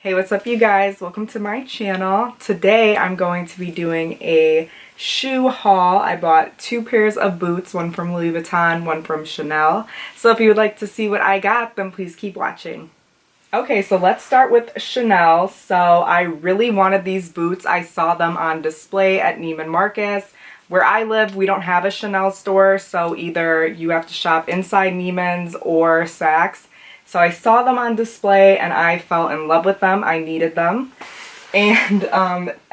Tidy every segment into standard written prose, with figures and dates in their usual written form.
Hey, what's up you guys? Welcome to my channel. Today I'm going to be doing a shoe haul. I bought two pairs of boots, one from Louis Vuitton, one from Chanel. So if you would like to see what I got, then please keep watching. Okay, so let's start with Chanel. So I really wanted these boots. I saw them on display at Neiman Marcus. Where I live, we don't have a Chanel store, so either you have to shop inside Neiman's or Saks. So I saw them on display and I fell in love with them. I needed them. And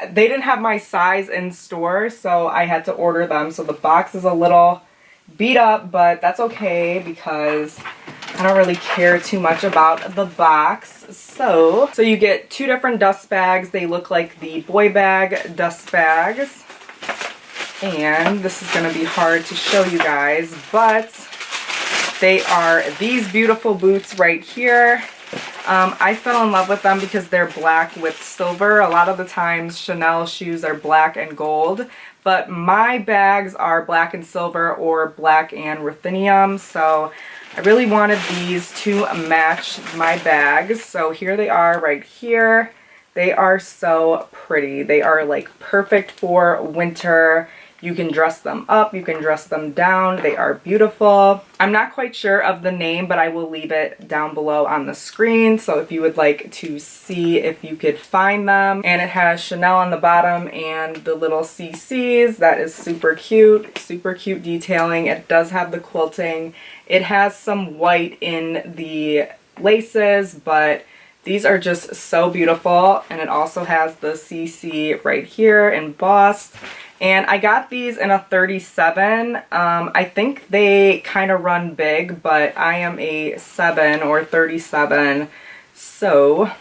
they didn't have my size in store, so I had to order them. So the box is a little beat up, but that's okay because I don't really care too much about the box. So you get two different dust bags. They look like the boy bag dust bags. And this is going to be hard to show you guys, but they are these beautiful boots right here. I fell in love with them because they're black with silver. A lot of the times Chanel shoes are black and gold, but my bags are black and silver or black and ruthenium. So I really wanted these to match my bags. So here they are right here. They are so pretty. They are like perfect for winter. You can dress them up, you can dress them down. They are beautiful. I'm not quite sure of the name, but I will leave it down below on the screen. So if you would like to see if you could find them. And it has Chanel on the bottom and the little CCs. That is super cute detailing. It does have the quilting. It has some white in the laces, but these are just so beautiful. And it also has the CC right here embossed. And I got these in a 37. I think they kind of run big, but I am a 7 or 37. So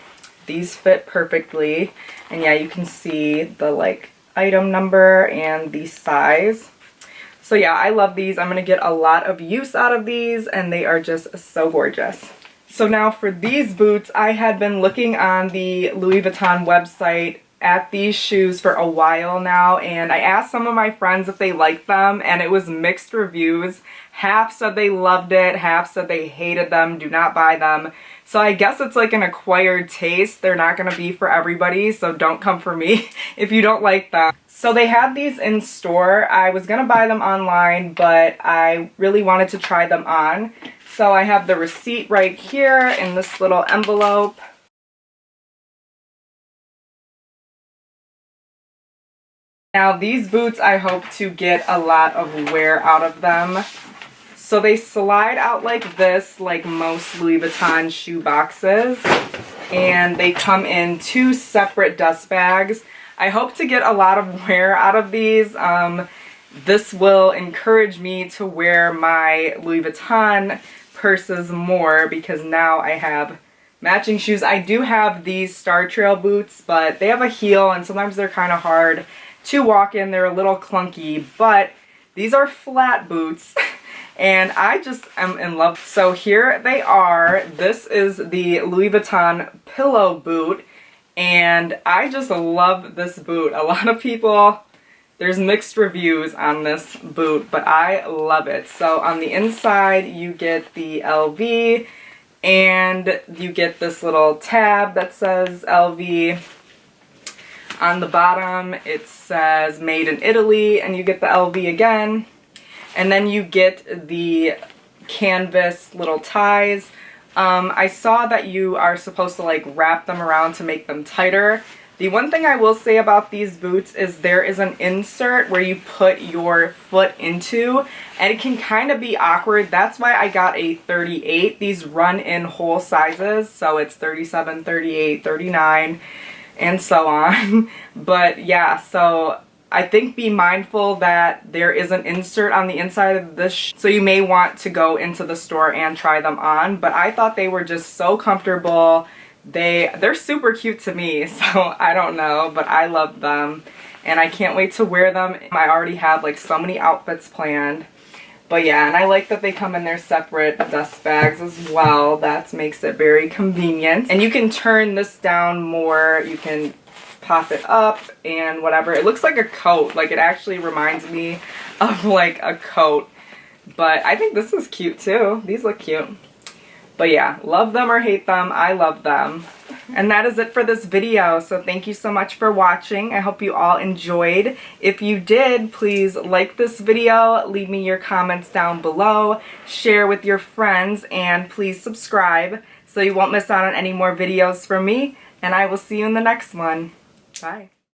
these fit perfectly. And yeah, you can see the like item number and the size. So yeah, I love these. I'm going to get a lot of use out of these and they are just so gorgeous. So now for these boots, I had been looking on the Louis Vuitton website at these shoes for a while now, and I asked some of my friends if they liked them, and it was mixed reviews. Half said they loved it, half said they hated them, do not buy them. So I guess it's like an acquired taste. They're not going to be for everybody, so don't come for me if you don't like them. So they had these in store. I was going to buy them online, but I really wanted to try them on. So I have the receipt right here in this little envelope. Now these boots I hope to get a lot of wear out of them. So they slide out like this, like most Louis Vuitton shoe boxes. And they come in two separate dust bags. I hope to get a lot of wear out of these. This will encourage me to wear my Louis Vuitton purses more because now I have matching shoes. I do have these Star Trail boots, but they have a heel and sometimes they're kind of hard to walk in. They're a little clunky, but these are flat boots and I just am in love. So here they are. This is the Louis Vuitton pillow boot and I just love this boot. A lot of people, there's mixed reviews on this boot, but I love it. So on the inside you get the LV and you get this little tab that says LV. On the bottom it says made in Italy and you get the LV again. And then you get the canvas little ties. I saw that you are supposed to like wrap them around to make them tighter. The one thing I will say about these boots is there is an insert where you put your foot into and it can kind of be awkward. That's why I got a 38. These run in whole sizes, so it's 37, 38, 39. And so on. But yeah, so I think be mindful that there is an insert on the inside of this, so you may want to go into the store and try them on. But I thought they were just so comfortable. They're super cute to me, so I don't know, but I love them and I can't wait to wear them. I already have like so many outfits planned. But yeah, and I like that they come in their separate dust bags as well. That makes it very convenient. And you can turn this down more. You can pop it up and whatever. It looks like a coat. Like it actually reminds me of like a coat. But I think this is cute too. These look cute. But yeah, love them or hate them, I love them. And that is it for this video. So thank you so much for watching. I hope you all enjoyed. If you did, please like this video, leave me your comments down below, share with your friends, and please subscribe so you won't miss out on any more videos from me. And I will see you in the next one. Bye.